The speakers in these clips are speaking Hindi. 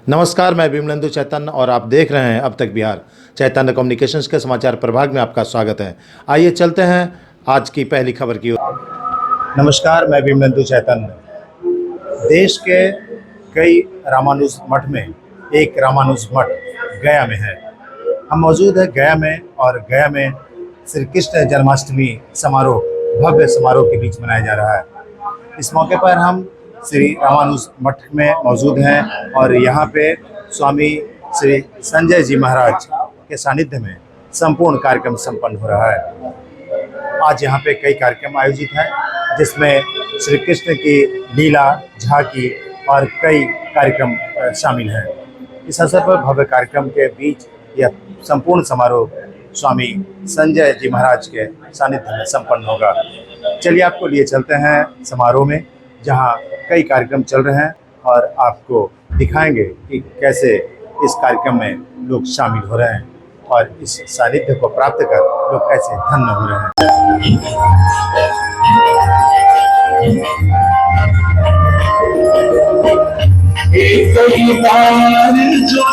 नमस्कार, मैं विमलेंदु चैतन्य और आप देख रहे हैं अब तक बिहार। चैतन्य कम्युनिकेशंस के समाचार प्रभाग में आपका स्वागत है। आइए चलते हैं आज की पहली खबर की ओर। नमस्कार, मैं विमलेंदु चैतन्य। देश के कई रामानुज मठ में एक रामानुज मठ गया में है। हम मौजूद है गया में, और गया में श्री कृष्ण जन्माष्टमी समारोह भव्य समारोह के बीच मनाया जा रहा है। इस मौके पर हम श्री रामानुज मठ में मौजूद हैं और यहाँ पे स्वामी श्री संजय जी महाराज के सानिध्य में संपूर्ण कार्यक्रम संपन्न हो रहा है। आज यहाँ पे कई कार्यक्रम आयोजित हैं, जिसमें श्री कृष्ण की लीला, झांकी और कई कार्यक्रम शामिल हैं। इस अवसर पर भव्य कार्यक्रम के बीच यह संपूर्ण समारोह स्वामी संजय जी महाराज के सानिध्य में संपन्न होगा। चलिए आपको लिए चलते हैं समारोह में, जहाँ कई कार्यक्रम चल रहे हैं, और आपको दिखाएंगे कि कैसे इस कार्यक्रम में लोग शामिल हो रहे हैं और इस सानिध्य को प्राप्त कर लोग कैसे धन्य हो रहे हैं। एक ही बार जो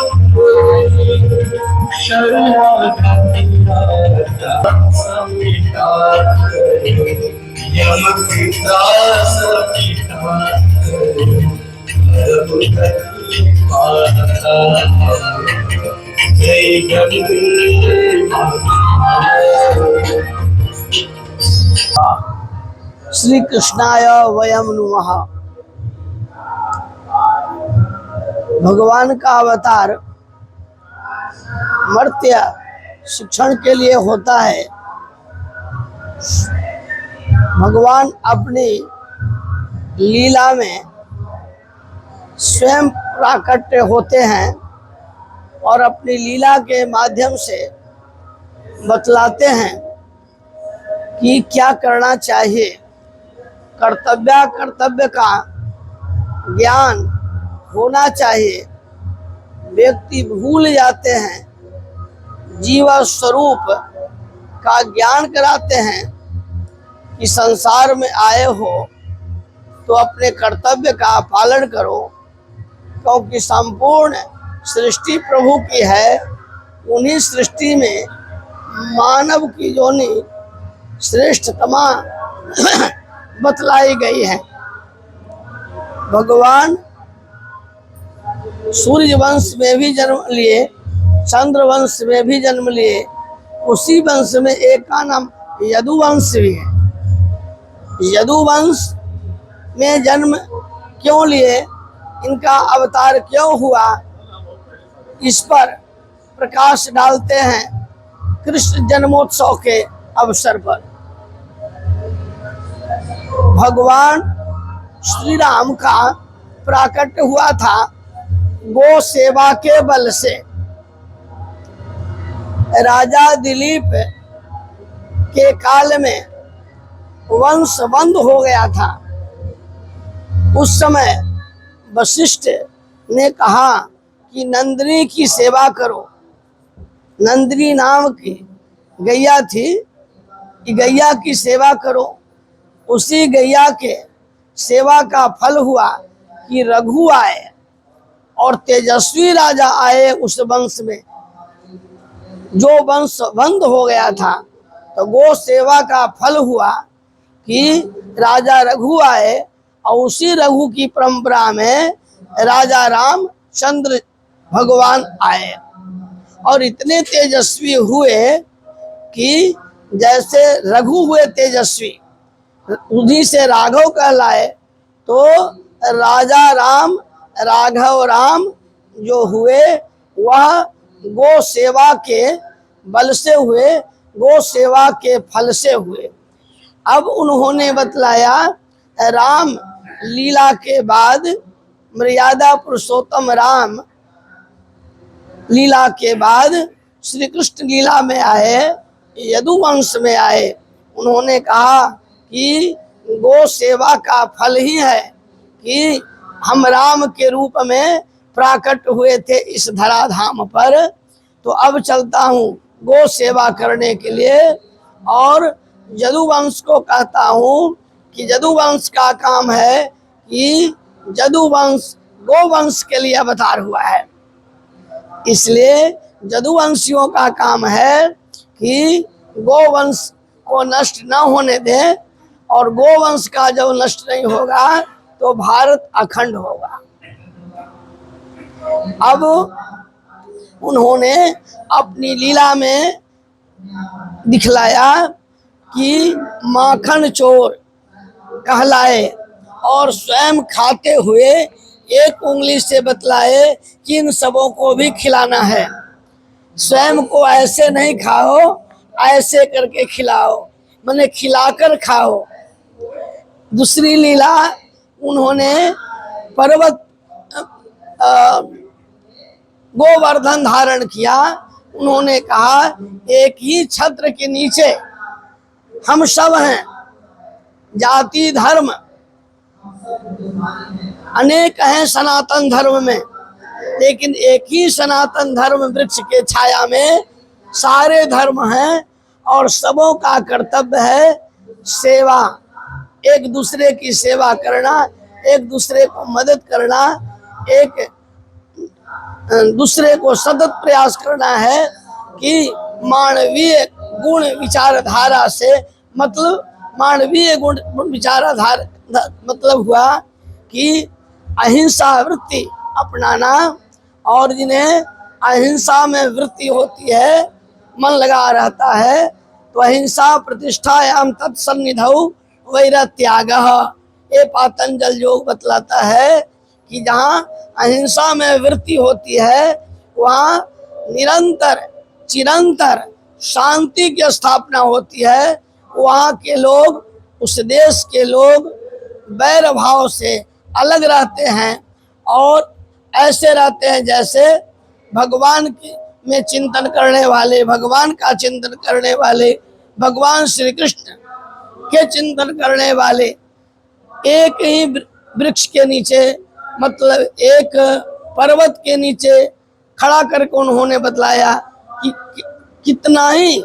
श्री कृष्णाय वयम नमः। भगवान का अवतार मर्त्य शिक्षण के लिए होता है। भगवान अपनी लीला में स्वयं प्राकट्य होते हैं और अपनी लीला के माध्यम से बतलाते हैं कि क्या करना चाहिए। कर्तव्य का ज्ञान होना चाहिए। व्यक्ति भूल जाते हैं, जीव स्वरूप का ज्ञान कराते हैं कि संसार में आए हो तो अपने कर्तव्य का पालन करो, क्योंकि संपूर्ण सृष्टि प्रभु की है। उन्हीं सृष्टि में मानव की योनि श्रेष्ठतमा बतलाई गई है। भगवान सूर्य वंश में भी जन्म लिए, चंद्र वंश में भी जन्म लिए। उसी वंश में एक का नाम यदुवंश भी है। यदुवंश में जन्म क्यों लिए, इनका अवतार क्यों हुआ, इस पर प्रकाश डालते हैं कृष्ण जन्मोत्सव के अवसर पर। भगवान श्री राम का प्राकट्य हुआ था गो सेवा के बल से। राजा दिलीप के काल में वंश बंद हो गया था। उस समय वशिष्ठ ने कहा कि नंदिनी की सेवा करो। नंदिनी नाम की गैया थी, कि गैया की सेवा करो। उसी गैया के सेवा का फल हुआ कि रघु आए और तेजस्वी राजा आए उस वंश में। जो वंश बंद हो गया था, तो गो सेवा का फल हुआ कि राजा रघु आए, और उसी रघु की परंपरा में राजा रामचंद्र भगवान आए और इतने तेजस्वी हुए कि जैसे रघु हुए तेजस्वी, उन्हीं से राघव कहलाए। तो राजा राम, राघव राम जो हुए, वह गो सेवा के बल से हुए, गो सेवा के फल से हुए। अब उन्होंने बतलाया राम लीला के बाद, मर्यादा पुरुषोत्तम राम लीला के बाद श्री कृष्ण लीला में आए, यदुवंश में आए। उन्होंने कहा कि गो सेवा का फल ही है कि हम राम के रूप में प्राकट हुए थे इस धराधाम पर। तो अब चलता हूँ गो सेवा करने के लिए, और यदुवंश को कहता हूँ कि यदुवंश का काम है कि यदुवंश गोवंश के लिए अवतार हुआ है। इसलिए यदुवंशियों का काम है कि गोवंश को नष्ट न होने दें, और गोवंश का जब नष्ट नहीं होगा तो भारत अखंड होगा। अब उन्होंने अपनी लीला में दिखलाया कि माखन चोर कहलाए और स्वयं खाते हुए एक उंगली से बतलाए कि इन सबों को भी खिलाना है। स्वयं को ऐसे नहीं खाओ, ऐसे करके खिलाओ, माने खिलाकर खाओ। दूसरी लीला उन्होंने पर्वत गोवर्धन धारण किया। उन्होंने कहा एक ही छत्र के नीचे हम सब हैं, जाति धर्म अनेक हैं सनातन धर्म में, लेकिन एक ही सनातन धर्म वृक्ष के छाया में सारे धर्म हैं, और सबों का कर्तव्य है सेवा, एक दूसरे की सेवा करना, एक दूसरे को मदद करना, एक दूसरे को सतत प्रयास करना है कि मानवीय गुण विचारधारा से, मतलब मानवीय गुण विचारधारा मतलब हुआ कि अहिंसा वृत्ति अपनाना, और जिन्हें अहिंसा में वृत्ति होती है, मन लगा रहता है, तो अहिंसा प्रतिष्ठायाम तत्सन्निधौ वैरत्यागः, ये पातंजल योग बतलाता है कि जहाँ अहिंसा में वृत्ति होती है वहाँ निरंतर चिरंतर शांति की स्थापना होती है। वहाँ के लोग, उस देश के लोग वैर भाव से अलग रहते हैं, और ऐसे रहते हैं जैसे भगवान में चिंतन करने वाले, भगवान का चिंतन करने वाले, भगवान श्री कृष्ण के चिंतन करने वाले एक ही वृक्ष के नीचे, मतलब एक पर्वत के नीचे खड़ा करके उन्होंने बतलाया कि कितना ही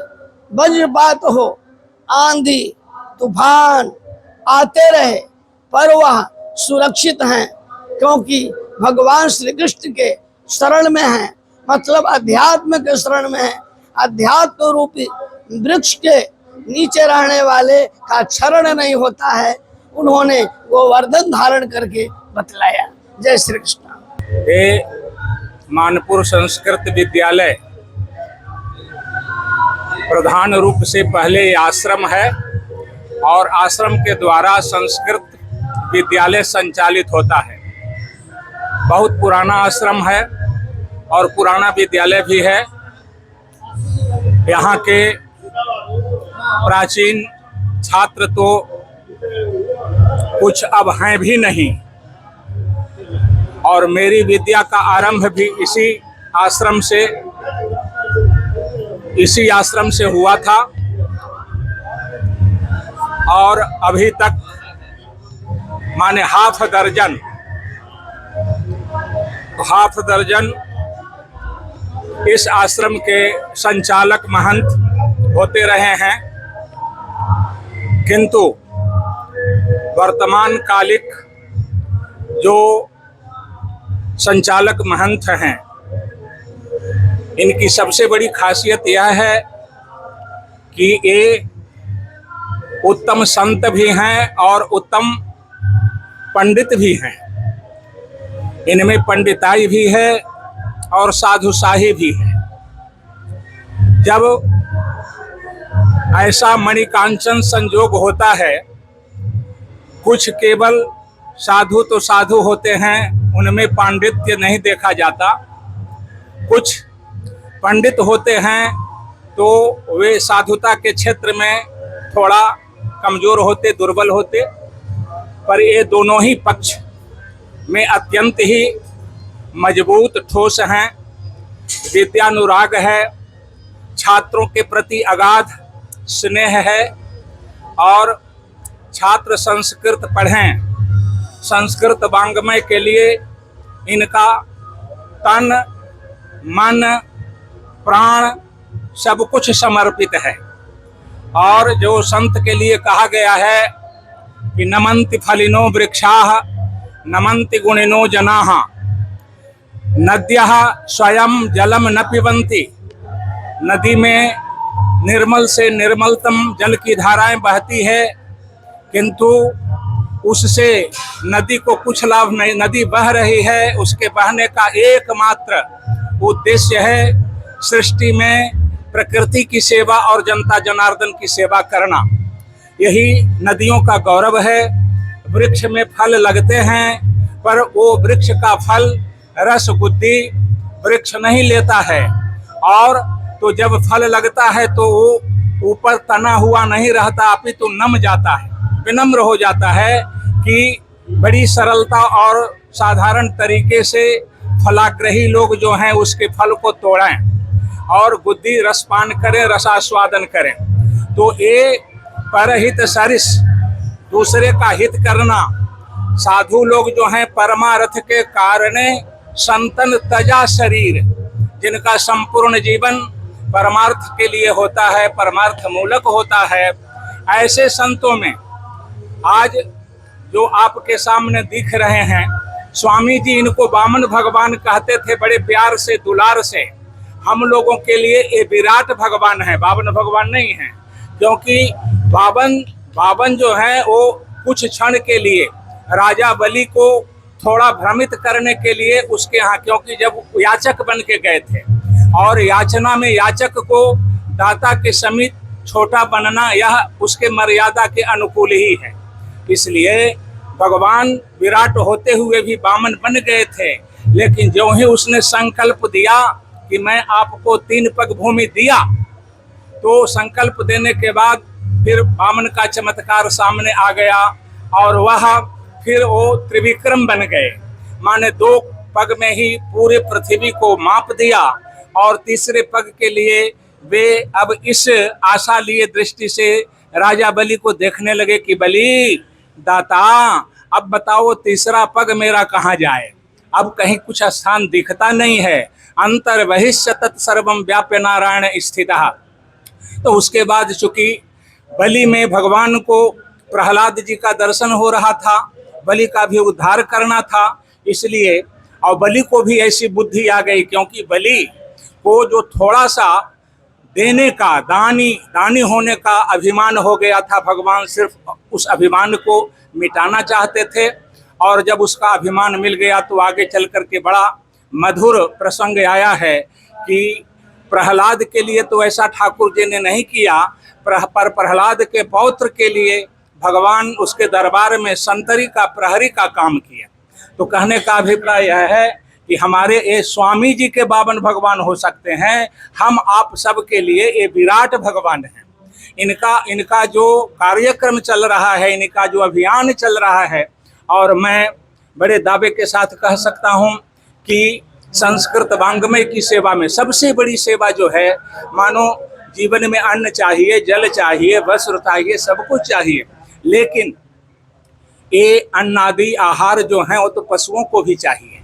वज्रपात हो, आंधी तूफान आते रहे, पर वह सुरक्षित हैं, क्योंकि भगवान श्री कृष्ण के शरण में हैं, मतलब अध्यात्म के शरण में हैं। अध्यात्म रूपी वृक्ष के नीचे रहने वाले का क्षरण नहीं होता है। उन्होंने गोवर्धन धारण करके बतलाया। जय श्री कृष्ण। ये मानपुर संस्कृत विद्यालय प्रधान रूप से पहले आश्रम है, और आश्रम के द्वारा संस्कृत विद्यालय संचालित होता है। बहुत पुराना आश्रम है और पुराना विद्यालय भी है। यहाँ के प्राचीन छात्र तो कुछ अब हैं भी नहीं, और मेरी विद्या का आरंभ भी इसी आश्रम से हुआ था, और अभी तक माने हाफ दर्जन इस आश्रम के संचालक महंत होते रहे हैं। किंतु वर्तमान कालिक जो संचालक महंत हैं, इनकी सबसे बड़ी खासियत यह है कि ये उत्तम संत भी हैं और उत्तम पंडित भी हैं। इनमें पंडिताई भी है और साधुशाही भी है। जब ऐसा मणिकांचन संयोग होता है, कुछ केवल साधु तो साधु होते हैं, उनमें पांडित्य नहीं देखा जाता। कुछ पंडित होते हैं तो वे साधुता के क्षेत्र में थोड़ा कमजोर होते, दुर्बल होते, पर ये दोनों ही पक्ष में अत्यंत ही मजबूत ठोस हैं। विद्यानुराग है, छात्रों के प्रति अगाध स्नेह है, और छात्र संस्कृत पढ़ें, संस्कृत वाङ्मय के लिए इनका तन मन प्राण सब कुछ समर्पित है। और जो संत के लिए कहा गया है कि नमन्ति फलिनो वृक्षाः नमन्ति गुणिनो जनाः नद्यः स्वयं जलम न पिबन्ति। नदी में निर्मल से निर्मलतम जल की धाराएं बहती है, किंतु उससे नदी को कुछ लाभ नहीं। नदी बह रही है, उसके बहने का एकमात्र उद्देश्य है सृष्टि में प्रकृति की सेवा और जनता जनार्दन की सेवा करना। यही नदियों का गौरव है। वृक्ष में फल लगते हैं, पर वो वृक्ष का फल रस बुद्धि वृक्ष नहीं लेता है, और तो जब फल लगता है तो वो ऊपर तना हुआ नहीं रहता, अपितु नम जाता है, विनम्र हो जाता है कि बड़ी सरलता और साधारण तरीके से फलाग्रही लोग जो हैं उसके फल को तोड़ें और बुद्धि रसपान करें, रसास्वादन करें। तो ये परहित सरिस, दूसरे का हित करना। साधु लोग जो हैं परमार्थ के कारणे संतन तजा शरीर, जिनका संपूर्ण जीवन परमार्थ के लिए होता है, परमार्थ मूलक होता है, ऐसे संतों में आज जो आपके सामने दिख रहे हैं, स्वामी जी इनको वामन भगवान कहते थे, बड़े प्यार से दुलार से। हम लोगों के लिए ये विराट भगवान है, वामन भगवान नहीं है, क्योंकि वामन जो है वो कुछ क्षण के लिए राजा बलि को थोड़ा भ्रमित करने के लिए उसके यहाँ, क्योंकि जब याचक बन के गए थे और याचना में याचक को दाता के समीप छोटा बनना यह उसके मर्यादा के अनुकूल ही है। इसलिए भगवान विराट होते हुए भी वामन बन गए थे, लेकिन जो ही उसने संकल्प दिया कि मैं आपको 3 पग भूमि दिया, तो संकल्प देने के बाद फिर वामन का चमत्कार सामने आ गया और वह फिर वो त्रिविक्रम बन गए। माने 2 पग में ही पूरे पृथ्वी को माप दिया, और तीसरे पग के लिए वे अब इस आशा लिए दृष्टि से राजा बलि को देखने लगे कि बलि दाता, अब बताओ तीसरा पग मेरा कहाँ जाए, अब कहीं कुछ स्थान दिखता नहीं है। अंतर बहिष्य तत्सर्वम व्याप्य नारायण स्थितः। तो उसके बाद चूंकि बलि में भगवान को प्रहलाद जी का दर्शन हो रहा था, बलि का भी उद्धार करना था, इसलिए और बलि को भी ऐसी बुद्धि आ गई, क्योंकि बलि को जो थोड़ा सा देने का, दानी होने का अभिमान हो गया था, भगवान सिर्फ उस अभिमान को मिटाना चाहते थे। और जब उसका अभिमान मिल गया तो आगे चल करके बड़ा मधुर प्रसंग आया है कि प्रहलाद के लिए तो ऐसा ठाकुर जी ने नहीं किया, पर प्रहलाद के पौत्र के लिए भगवान उसके दरबार में संतरी का प्रहरी का काम किया। तो कहने का अभिप्राय यह है कि हमारे ये स्वामी जी के बावन भगवान हो सकते हैं, हम आप सब के लिए ये विराट भगवान हैं। इनका जो कार्यक्रम चल रहा है, इनका जो अभियान चल रहा है, और मैं बड़े दावे के साथ कह सकता हूँ कि संस्कृत वांग्मय की सेवा में सबसे बड़ी सेवा जो है, मानो जीवन में अन्न चाहिए, जल चाहिए, वस्त्र चाहिए, सब कुछ चाहिए, लेकिन ये अन्नादि आहार जो हैं वो तो पशुओं को भी चाहिए,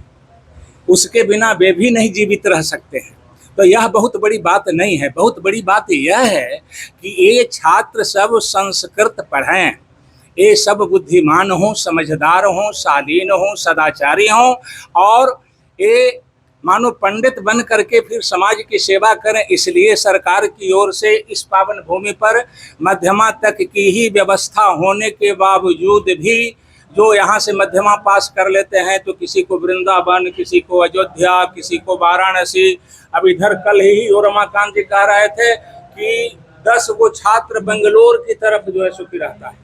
उसके बिना वे भी नहीं जीवित रह सकते हैं। तो यह बहुत बड़ी बात नहीं है। बहुत बड़ी बात यह है कि ये छात्र सब संस्कृत पढ़ें, ये सब बुद्धिमान हों, समझदार हों, शालीन हों, सदाचारी हों, और ये मानो पंडित बन करके फिर समाज की सेवा करें। इसलिए सरकार की ओर से इस पावन भूमि पर मध्यमा तक की ही व्यवस्था होने के बावजूद भी जो यहाँ से मध्यमा पास कर लेते हैं, तो किसी को वृंदावन, किसी को अयोध्या, किसी को वाराणसी। अब इधर कल ही रमाकांत जी कह रहे थे कि 10 गो छात्र बेंगलोर की तरफ जो है सुखी रहता है।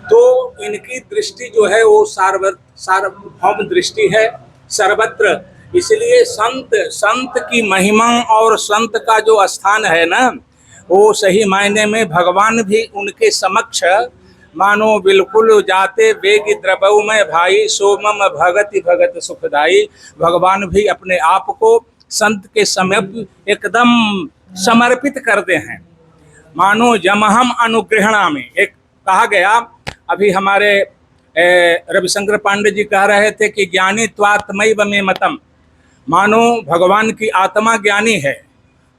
तो इनकी दृष्टि जो है वो सार्वभौम दृष्टि है सर्वत्र। इसलिए संत की महिमा और संत का जो स्थान है ना, वो सही मायने में भगवान भी उनके समक्ष मानो बिल्कुल जाते वेग द्रवऊ में भाई सोमम भगति भगत सुखदाई। भगवान भी अपने आप को संत के समीप एकदम समर्पित करते हैं। मानो जमहम अनुग्रहणा में एक कहा गया, अभी हमारे रविशंकर पांडे जी कह रहे थे कि ज्ञानी त्वात्मैव में मतम, मानो भगवान की आत्मा ज्ञानी है,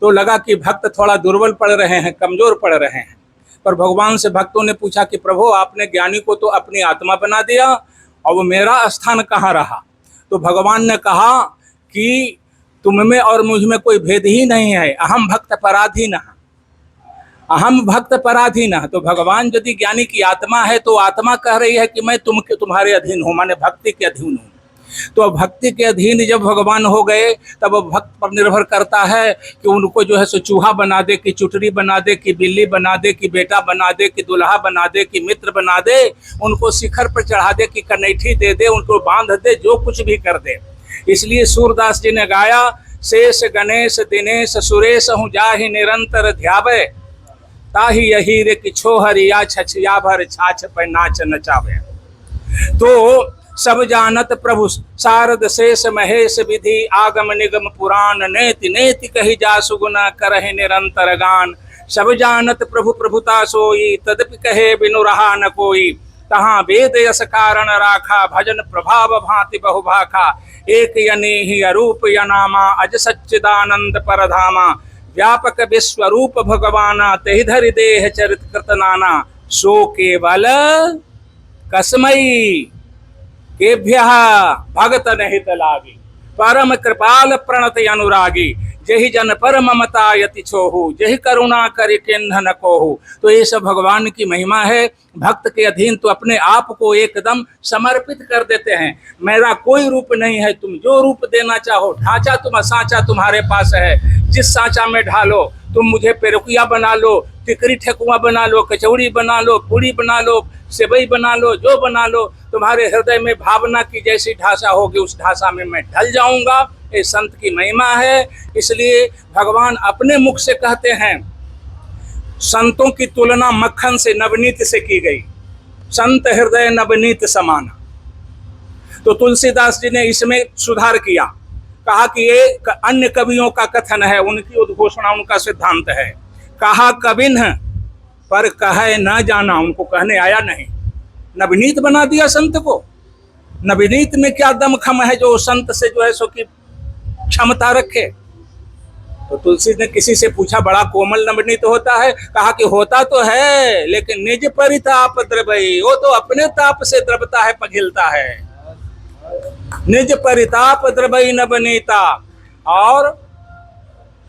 तो लगा कि भक्त थोड़ा दुर्बल पड़ रहे हैं, कमजोर पड़ रहे हैं। पर भगवान से भक्तों ने पूछा कि प्रभु आपने ज्ञानी को तो अपनी आत्मा बना दिया और वो मेरा स्थान कहाँ रहा। तो भगवान ने कहा कि तुम में और मुझ में कोई भेद ही नहीं है, अहम भक्त पराधीन, अहम भक्त पराधीन। तो भगवान यदि ज्ञानी की आत्मा है तो आत्मा कह रही है कि मैं तुम्हारे अधीन हूँ, माने भक्ति के अधीन हूँ। तो भक्ति के अधीन जब भगवान हो गए तब भक्त पर निर्भर करता है कि उनको जो है सो चूहा बना दे, कि चुटरी बना दे, कि बिल्ली बना दे, कि बेटा बना दे, कि दुल्हा बना दे, कि मित्र बना दे, उनको शिखर पर चढ़ा दे, कि कनैठी दे दे, उनको बांध दे, जो कुछ भी कर दे। इसलिए सूरदास जी ने गाया, शेष गणेश दिनेश सुरेश हूँ जाहि निरंतर ध्यावे, ताहि यही रे कि छोहरिया छछिया भर छाछ पर नाच नचावे। तो सब जानत प्रभु शारद शेष महेश विधि आगम निगम पुराण, नेति नेति कही जा सुगुना करहि निरंतर गान। सब जानत प्रभु प्रभुता सोई, तदपि कहे बिनु रहा न कोई, तहाँ वेद यस कारण राखा, भजन प्रभाव भांति बहुभाखा। एक यनी ही अरूप यनामा, अज सच्चिदानंद परधामा, व्यापक विश्वरूप भगवाना, तेहि धरि देह चरित कृत नाना। सो केवल कसमई केभ्यः भगत नहीं लागी, परम कृपाल प्रणत अनुरागी, जहि जन पर ममता यति छोहु, जहि करुणा करि किन्ह न कोहु। तो ये सब भगवान की महिमा है। भक्त के अधीन तो अपने आप को एकदम समर्पित कर देते हैं। मेरा कोई रूप नहीं है, तुम जो रूप देना चाहो, ढांचा तुम सांचा तुम्हारे पास है, जिस सांचा में ढालो, तुम मुझे पेरुकिया बना लो, टिकरी ठेकुआ बना लो, कचौड़ी बना लो, पूड़ी बना लो, सेवई बना लो, जो बना लो, तुम्हारे हृदय में भावना की जैसी ढांचा होगी उस ढांचा में मैं ढल जाऊंगा। ये संत की महिमा है। इसलिए भगवान अपने मुख से कहते हैं, संतों की तुलना मक्खन से नवनीत से की गई, संत हृदय नवनीत समाना। तो तुलसीदास जी ने इसमें सुधार किया, कहा कि ये अन्य कवियों का कथन है, उनकी उद्घोषणा, उनका सिद्धांत है। कहा कबिन पर कहे न जाना, उनको कहने आया नहीं, नवनीत बना दिया संत को। नवनीत में क्या दमखम है जो संत से जो है सो की क्षमता रखे। तो तुलसी ने किसी से पूछा, बड़ा कोमल नवनीत होता है? कहा कि होता तो है, लेकिन निज परिताप द्रवई, वो तो अपने ताप से द्रवता है, पघिलता है। निज परिताप द्रवई नवनीता, और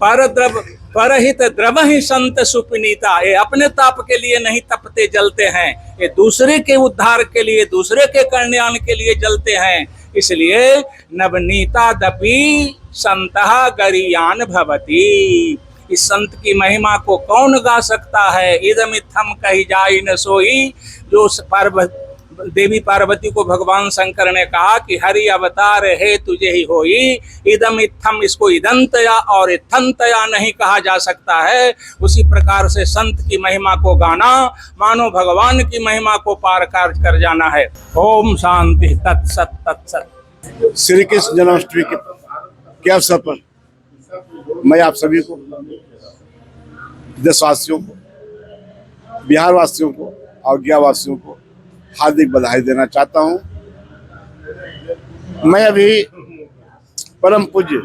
परहित द्रव ही संत सुपनीता। ये अपने ताप के लिए नहीं तपते जलते हैं, ये दूसरे के उद्धार के लिए, दूसरे के कल्याण के लिए जलते हैं। इसलिए नवनीता दपि संतः गरीयान भवति। इस संत की महिमा को कौन गा सकता है? इदमित्थम कही जाई न सोई। जो देवी पार्वती को भगवान शंकर ने कहा कि हरि अवतार है तुझे ही होई, इदम इत्थम, इसको इदंतया और इत्थंतया नहीं कहा जा सकता है। उसी प्रकार से संत की महिमा को गाना मानो भगवान की महिमा को पार कर जाना है। ओम शांति तत्सत तत्सत। श्री कृष्ण जन्माष्टमी के अवसर पर मैं आप सभी को, देशवासियों को, बिहार वासियों को और गया वासियों को हार्दिक बधाई देना चाहता हूं। मैं अभी परम पूज्य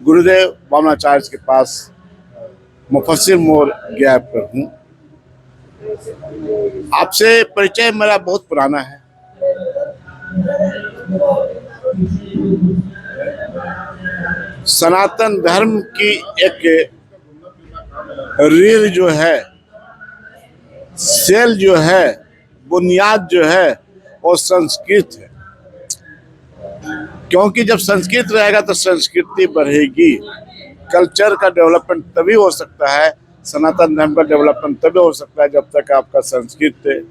गुरुदेव वामनाचार्य के पास मुफस्सिर मोड़ गया पर हूं। आपसे परिचय मेरा बहुत पुराना है। सनातन धर्म की एक रीढ़ जो है, सेल जो है, बुनियाद जो है वो संस्कृत है। क्योंकि जब संस्कृत रहेगा तो संस्कृति बढ़ेगी। कल्चर का डेवलपमेंट तभी हो सकता है, सनातन धर्म का डेवलपमेंट तभी हो सकता है जब तक आपका संस्कृत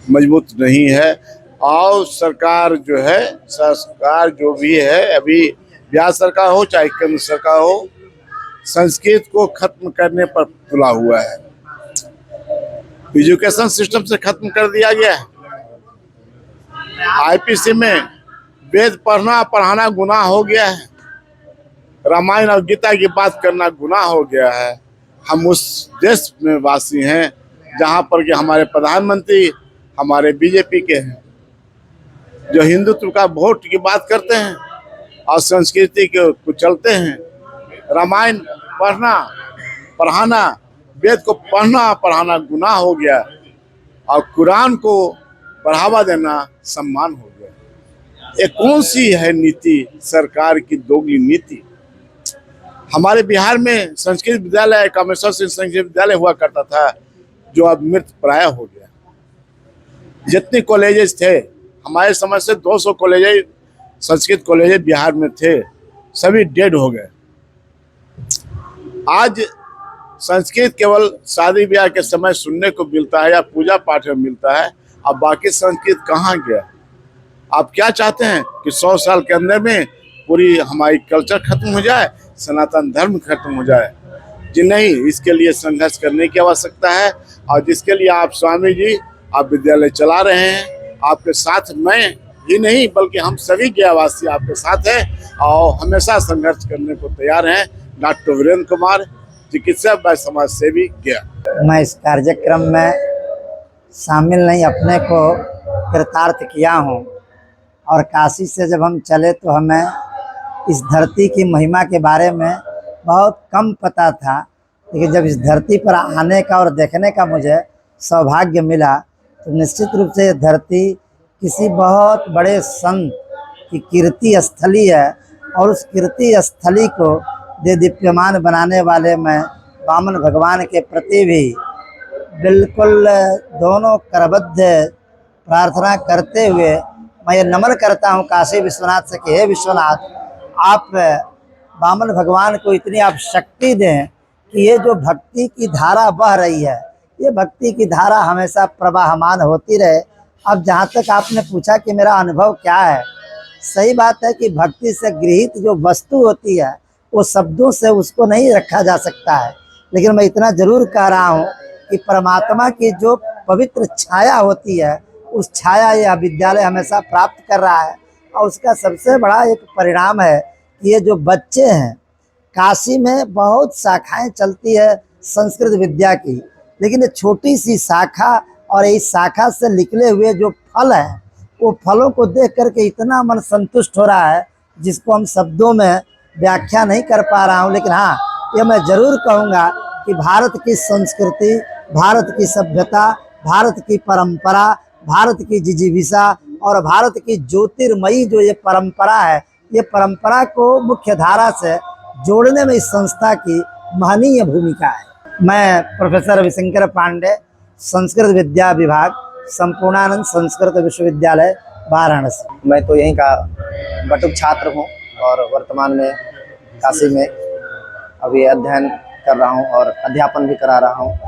मजबूत नहीं है। और सरकार जो है, सरकार जो भी है, अभी बिहार सरकार हो चाहे केंद्र सरकार हो, संस्कृत को खत्म करने पर तुला हुआ है। एजुकेशन सिस्टम से खत्म कर दिया गया है। आईपीसी में वेद पढ़ना पढ़ाना गुनाह हो गया है। रामायण और गीता की बात करना गुनाह हो गया है। हम उस देश में वासी हैं जहां पर कि हमारे प्रधानमंत्री हमारे बीजेपी के हैं, जो हिंदुत्व का वोट की बात करते हैं और संस्कृति को कुचलते हैं। रामायण पढ़ना पढ़ाना, वेद को पढ़ना पढ़ाना गुनाह हो गया और कुरान को बढ़ावा देना सम्मान हो गया। ये कौन सी है नीति, सरकार की दोगली नीति। हमारे बिहार में संस्कृत विद्यालय, कामेश्वर सिंह संस्कृत विद्यालय हुआ करता था, जो अब मृत प्राय हो गया। जितने कॉलेजेस थे, हमारे समझ से 200 कॉलेज, संस्कृत कॉलेज बिहार में थे, सभी डेड हो गए। आज संस्कृत केवल शादी ब्याह के समय सुनने को मिलता है या पूजा पाठ में मिलता है। अब बाकी संस्कृत कहाँ गया? आप क्या चाहते हैं कि 100 साल के अंदर में पूरी हमारी कल्चर खत्म हो जाए, सनातन धर्म खत्म हो जाए? जी नहीं, इसके लिए संघर्ष करने की आवश्यकता है। और जिसके लिए आप स्वामी जी, आप विद्यालय चला रहे हैं, आपके साथ मैं ही नहीं बल्कि हम सभी गयावासी आपके साथ हैं और हमेशा संघर्ष करने को तैयार हैं। डॉक्टर वीरेंद्र कुमार, चिकित्सक व समाज सेवी, गया। मैं इस कार्यक्रम में शामिल नहीं, अपने को कृतार्थ किया हूँ। और काशी से जब हम चले तो हमें इस धरती की महिमा के बारे में बहुत कम पता था, लेकिन जब इस धरती पर आने का और देखने का मुझे सौभाग्य मिला तो निश्चित रूप से ये धरती किसी बहुत बड़े संत की कीर्ति स्थली है। और उस कीर्ति स्थली को दीप्यमान बनाने वाले मैं वामन भगवान के प्रति भी बिल्कुल दोनों करबद्ध प्रार्थना करते हुए मैं ये नमन करता हूँ काशी विश्वनाथ से कि हे विश्वनाथ, आप वामन भगवान को इतनी आप शक्ति दें कि ये जो भक्ति की धारा बह रही है, ये भक्ति की धारा हमेशा प्रवाहमान होती रहे। अब जहाँ तक आपने पूछा कि मेरा अनुभव क्या है, सही बात है कि भक्ति से गृहीत जो वस्तु होती है वो शब्दों से उसको नहीं रखा जा सकता है, लेकिन मैं इतना जरूर कह रहा हूँ कि परमात्मा की जो पवित्र छाया होती है, उस छाया यह विद्यालय हमेशा प्राप्त कर रहा है। और उसका सबसे बड़ा एक परिणाम है कि ये जो बच्चे हैं, काशी में बहुत शाखाएं चलती है संस्कृत विद्या की, लेकिन ये छोटी सी शाखा और इस शाखा से निकले हुए जो फल हैं, वो फलों को देख करके इतना मन संतुष्ट हो रहा है जिसको हम शब्दों में व्याख्या नहीं कर पा रहा हूँ। लेकिन हाँ, ये मैं ज़रूर कहूँगा कि भारत की संस्कृति, भारत की सभ्यता, भारत की परंपरा, भारत की जिजीविषा और भारत की ज्योतिर्मयी जो ये परंपरा है, ये परंपरा को मुख्य धारा से जोड़ने में इस संस्था की महनीय भूमिका है। मैं प्रोफेसर रविशंकर पांडे, संस्कृत विद्या विभाग, संपूर्णानंद संस्कृत विश्वविद्यालय, वाराणसी। मैं तो यहीं का बटुक छात्र हूँ और वर्तमान में काशी में अभी अध्ययन कर रहा हूँ और अध्यापन भी करा रहा हूँ।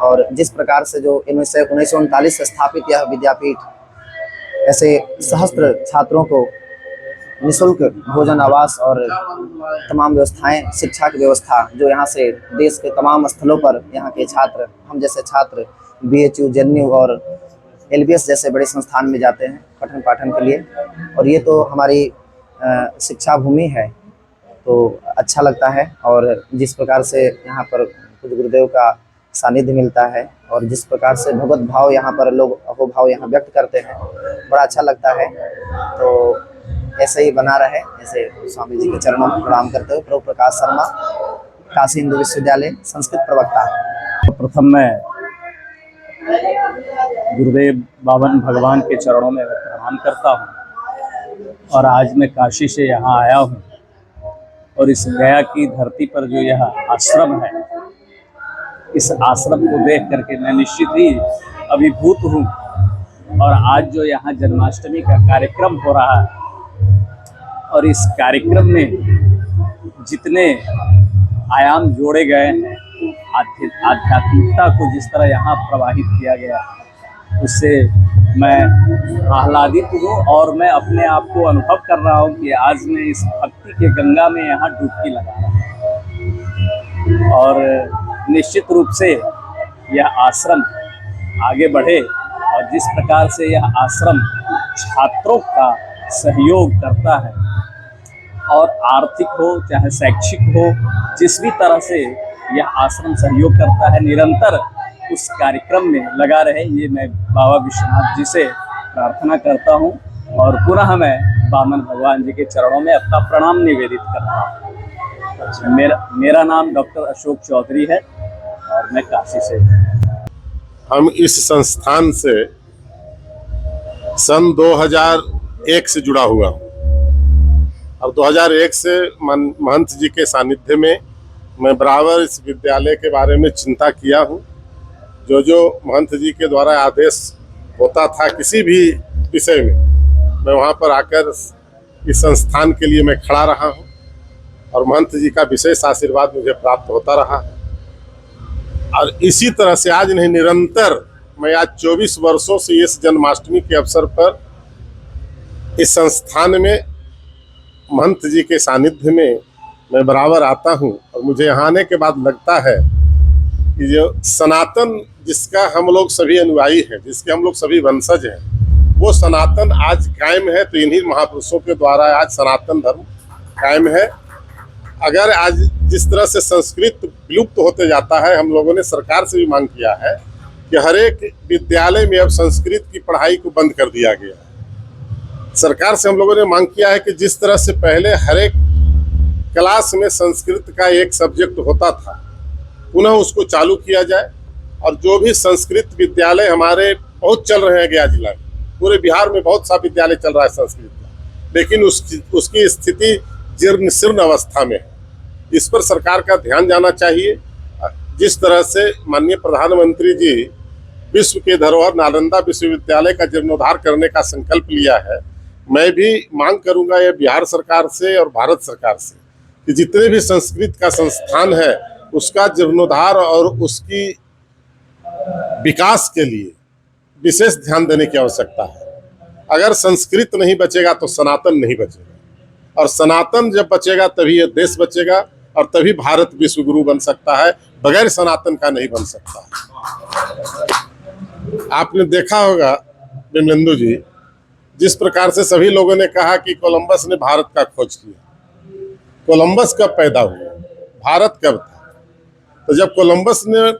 और जिस प्रकार से जो 1939 से स्थापित यह विद्यापीठ ऐसे सहस्त्र छात्रों को निःशुल्क भोजन, आवास और तमाम व्यवस्थाएं, शिक्षा की व्यवस्था जो यहाँ से देश के तमाम स्थलों पर यहाँ के छात्र, हम जैसे छात्र BHU, JNU और LBS जैसे बड़े संस्थान में जाते हैं पठन पाठन के लिए। और ये तो हमारी शिक्षा भूमि है, तो अच्छा लगता है। और जिस प्रकार से यहाँ पर कुछ गुरुदेव का सानिध्य मिलता है और जिस प्रकार से भगवत भाव यहाँ पर लोग अहोभाव यहाँ व्यक्त करते हैं, बड़ा अच्छा लगता है। तो ऐसे ही बना रहे, ऐसे स्वामी जी के चरणों में प्रणाम करते हुए प्रभु प्रकाश शर्मा, काशी हिंदू विश्वविद्यालय, संस्कृत प्रवक्ता। प्रथम मैं गुरुदेव वामन भगवान के चरणों में प्रणाम करता हूँ। और आज मैं काशी से यहाँ आया हूँ और इस गया की धरती पर जो यह आश्रम है, इस आश्रम को देख करके मैं निश्चित ही अभिभूत हूँ। और आज जो यहाँ जन्माष्टमी का कार्यक्रम हो रहा है और इस कार्यक्रम में जितने आयाम जोड़े गए हैं, आध्यात्मिकता को जिस तरह यहाँ प्रवाहित किया गया, उससे मैं आह्लादित हूँ। और मैं अपने आप को अनुभव कर रहा हूँ कि आज मैं इस भक्ति के गंगा में यहाँ डुबकी लगा रहा हूँ। और निश्चित रूप से यह आश्रम आगे बढ़े और जिस प्रकार से यह आश्रम छात्रों का सहयोग करता है, और आर्थिक हो चाहे शैक्षिक हो, जिस भी तरह से यह आश्रम सहयोग करता है, निरंतर उस कार्यक्रम में लगा रहे, ये मैं बाबा विश्वनाथ जी से प्रार्थना करता हूँ। और पुनः मैं वामन भगवान जी के चरणों में अपना प्रणाम निवेदित करता हूँ। मेरा नाम डॉक्टर अशोक चौधरी है और मैं काशी से। हम इस संस्थान से सन 2001 से जुड़ा हुआ हूँ। अब 2001 से महंत जी के सानिध्य में मैं बराबर इस विद्यालय के बारे में चिंता किया हूँ। जो महंत जी के द्वारा आदेश होता था किसी भी विषय में, मैं वहाँ पर आकर इस संस्थान के लिए मैं खड़ा रहा हूँ और महंत जी का विशेष आशीर्वाद मुझे प्राप्त होता रहा है। और इसी तरह से आज नहीं, निरंतर मैं आज 24 वर्षों से इस जन्माष्टमी के अवसर पर इस संस्थान में महंत जी के सानिध्य में मैं बराबर आता हूँ। और मुझे यहाँ आने के बाद लगता है कि जो सनातन जिसका हम लोग सभी अनुयायी हैं, जिसके हम लोग सभी वंशज हैं, वो सनातन आज कायम है। तो इन्हीं महापुरुषों के द्वारा आज सनातन धर्म कायम है। अगर आज जिस तरह से संस्कृत विलुप्त होते जाता है, हम लोगों ने सरकार से भी मांग किया है कि हर एक विद्यालय में अब संस्कृत की पढ़ाई को बंद कर दिया गया है। सरकार से हम लोगों ने मांग किया है कि जिस तरह से पहले हर एक क्लास में संस्कृत का एक सब्जेक्ट होता था, पुनः उसको चालू किया जाए। और जो भी संस्कृत विद्यालय हमारे बहुत चल रहे हैं गया जिला में, पूरे बिहार में बहुत सा विद्यालय चल रहा है संस्कृत का, लेकिन उसकी स्थिति जीर्ण शीर्ण अवस्था में है। इस पर सरकार का ध्यान जाना चाहिए। जिस तरह से माननीय प्रधानमंत्री जी विश्व के धरोहर नालंदा विश्वविद्यालय का जीर्णोद्धार करने का संकल्प लिया है, मैं भी मांग करूंगा ये बिहार सरकार से और भारत सरकार से कि जितने भी संस्कृत का संस्थान है उसका जीर्णोद्धार और उसकी विकास के लिए विशेष ध्यान देने की आवश्यकता है। अगर संस्कृत नहीं बचेगा तो सनातन नहीं बचेगा, और सनातन जब बचेगा तभी ये देश बचेगा और तभी भारत विश्व गुरु बन सकता है। बगैर सनातन का नहीं बन सकता है। आपने देखा होगा विमलेंदु जी, जिस प्रकार से सभी लोगों ने कहा कि कोलंबस ने भारत का खोज किया। कोलंबस कब पैदा हुआ, भारत कब था? तो जब कोलंबस ने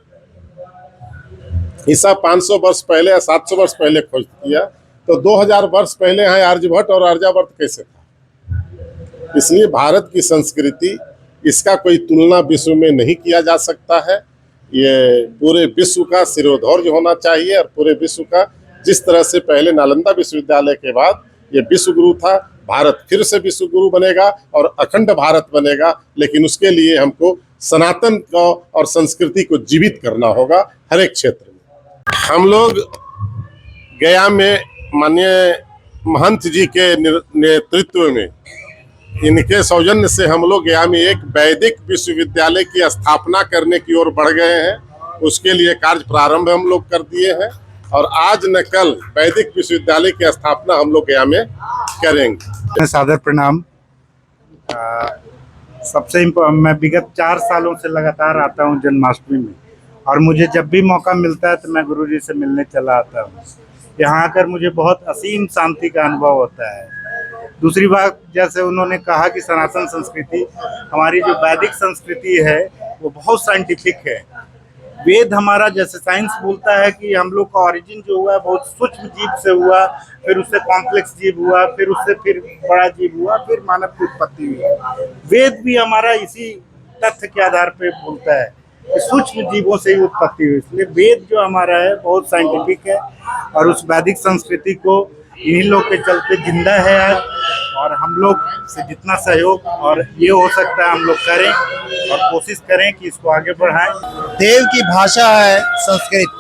ईसा 500 वर्ष पहले या 700 वर्ष पहले खोज किया, तो 2000 वर्ष पहले यहाँ आर्यभट्ट और आर्यावर्त कैसे था? इसलिए भारत की संस्कृति, इसका कोई तुलना विश्व में नहीं किया जा सकता है। ये पूरे विश्व का शिरोधार्य होना चाहिए। और पूरे विश्व का, जिस तरह से पहले नालंदा विश्वविद्यालय के बाद ये विश्व गुरु था, भारत फिर से विश्व गुरु बनेगा और अखंड भारत बनेगा। लेकिन उसके लिए हमको सनातन को और संस्कृति को जीवित करना होगा हर एक क्षेत्र में। हम लोग गया में माननीय महंत जी के नेतृत्व में, इनके सौजन्य से हम लोग गया में एक वैदिक विश्वविद्यालय की स्थापना करने की ओर बढ़ गए हैं। उसके लिए कार्य प्रारंभ हम लोग कर दिए हैं और आज न कल वैदिक विश्वविद्यालय की स्थापना हम लोग गया में करेंगे। सादर प्रणाम। मैं विगत 4 सालों से लगातार आता हूं जन्माष्टमी में, और मुझे जब भी मौका मिलता है तो मैं गुरुजी से मिलने चला आता हूं। यहाँ आकर मुझे बहुत असीम शांति का अनुभव होता है। दूसरी बात, जैसे उन्होंने कहा कि सनातन संस्कृति, हमारी जो वैदिक संस्कृति है वो बहुत साइंटिफिक है। वेद हमारा, जैसे साइंस बोलता है कि हम लोग का ओरिजिन जो हुआ है बहुत सूक्ष्म जीव से हुआ, फिर उससे कॉम्प्लेक्स जीव हुआ, फिर उससे फिर बड़ा जीव हुआ, फिर मानव की उत्पत्ति हुई। वेद भी हमारा इसी तथ्य के आधार पर बोलता है कि सूक्ष्म जीवों से ही उत्पत्ति हुई। इसलिए वेद जो हमारा है बहुत साइंटिफिक है, और उस वैदिक संस्कृति को इन्हीं लोग के चलते जिंदा है आज। और हम लोग से जितना सहयोग और ये हो सकता है हम लोग करें और कोशिश करें कि इसको आगे बढ़ाएं। देव की भाषा है संस्कृत।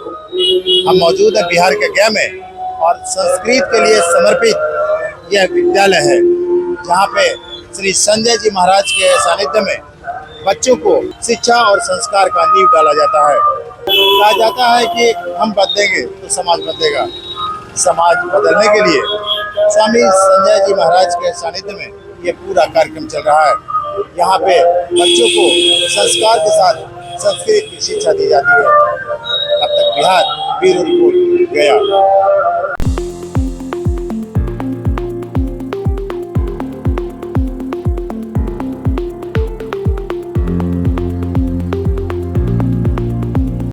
हम मौजूद हैं बिहार के गया में, और संस्कृत के लिए समर्पित यह विद्यालय है, जहाँ पे श्री संजय जी महाराज के सानिध्य में बच्चों को शिक्षा और संस्कार का नींव डाला जाता है। कहा जाता है कि हम बदलेंगे तो समाज बदलेगा। समाज बदलने के लिए स्वामी संजय जी महाराज के सानिध्य में ये पूरा कार्यक्रम चल रहा है। यहाँ पे बच्चों को संस्कार के साथ संस्कृत की शिक्षा दी जाती है। अब तक बिहार, ब्यूरो रिपोर्ट, गया।